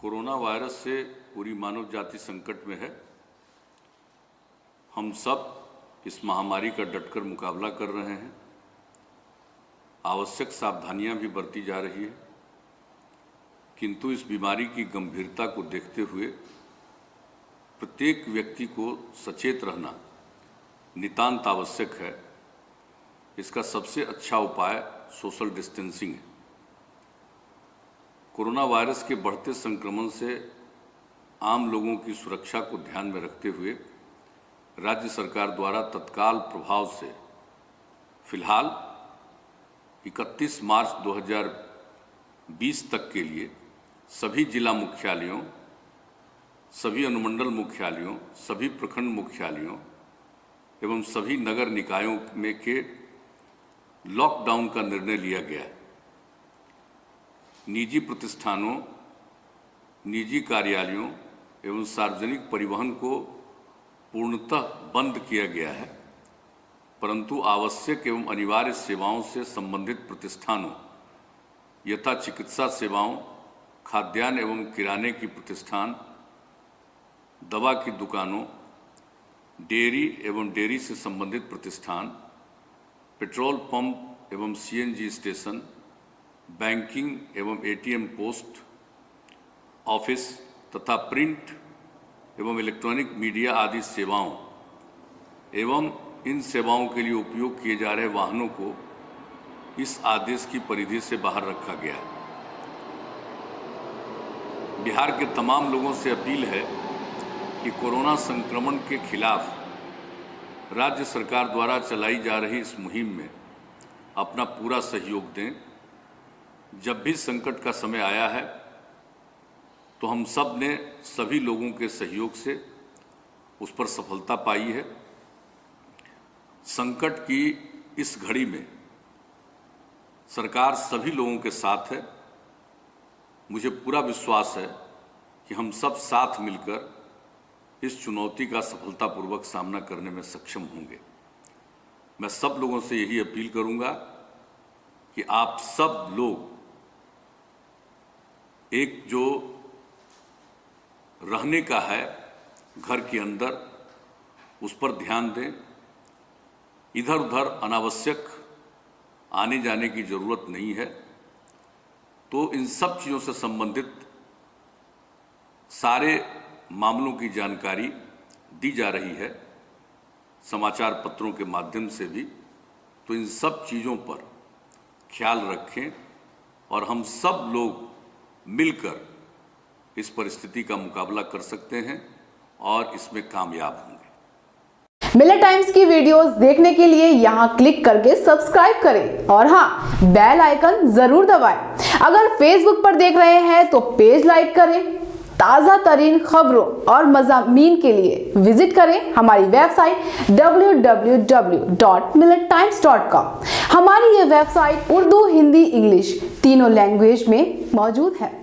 Corona virus से पूरी मानव जाति संकट में है। हम सब इस महामारी का डटकर मुकाबला कर रहे हैं। आवश्यक सावधानियां भी बरती जा रही है, किंतु इस बीमारी की गंभीरता को देखते हुए प्रत्येक व्यक्ति को सचेत रहना नितांत आवश्यक है। इसका सबसे अच्छा उपाय सोशल डिस्टेंसिंग है। कोरोना वायरस के बढ़ते संक्रमण से आम लोगों की सुरक्षा को ध्यान में रखते हुए राज्य सरकार द्वारा तत्काल प्रभाव से फिलहाल 31 मार्च 2020 तक के लिए सभी जिला मुख्यालयों, सभी अनुमंडल मुख्यालयों, सभी प्रखंड मुख्यालयों एवं सभी नगर निकायों में के लॉकडाउन का निर्णय लिया गया है। निजी प्रतिष्ठानों, निजी कार्यालयों एवं सार्वजनिक परिवहन को पूर्णतः बंद किया गया है, परंतु आवश्यक एवं अनिवार्य सेवाओं से संबंधित प्रतिष्ठानों यथा चिकित्सा सेवाओं, खाद्यान्न एवं किराने की प्रतिष्ठान, दवा की दुकानों, डेयरी एवं डेयरी से संबंधित प्रतिष्ठान, पेट्रोल पंप एवं सीएनजी स्टेशन, बैंकिंग एवं एटीएम पोस्ट ऑफिस तथा प्रिंट एवं इलेक्ट्रॉनिक मीडिया आदि सेवाओं एवं इन सेवाओं के लिए उपयोग किए जा रहे वाहनों को इस आदेश की परिधि से बाहर रखा गया है। बिहार के तमाम लोगों से अपील है कि कोरोना संक्रमण के खिलाफ राज्य सरकार द्वारा चलाई जा रही इस मुहिम में अपना पूरा सहयोग दें। जब भी संकट का समय आया है तो हम सब ने सभी लोगों के सहयोग से उस पर सफलता पाई है। संकट की इस घड़ी में सरकार सभी लोगों के साथ है। मुझे पूरा विश्वास है कि हम सब साथ मिलकर इस चुनौती का सफलतापूर्वक सामना करने में सक्षम होंगे। मैं सब लोगों से यही अपील करूंगा कि आप सब लोग एक जो रहने का है घर के अंदर उस पर ध्यान दें। इधर उधर अनावश्यक आने जाने की ज़रूरत नहीं है। तो इन सब चीज़ों से संबंधित सारे मामलों की जानकारी दी जा रही है समाचार पत्रों के माध्यम से भी। तो इन सब चीज़ों पर ख्याल रखें और हम सब लोग मिलकर इस परिस्थिति का मुकाबला कर सकते हैं और इसमें कामयाब होंगे। मिलर टाइम्स की वीडियोस देखने के लिए यहां क्लिक करके सब्सक्राइब करें और हाँ, बेल आइकन जरूर दबाएं। अगर फेसबुक पर देख रहे हैं तो पेज लाइक करें। ताजा तरीन खबरों और मज़ामीन के लिए विजिट करें हमारी वेबसाइट www.millertimes.com। हमारी ये वेबसाइट उर्दू, हिंदी, इंग्लिश तीनों लैंग्वेज में मौजूद है।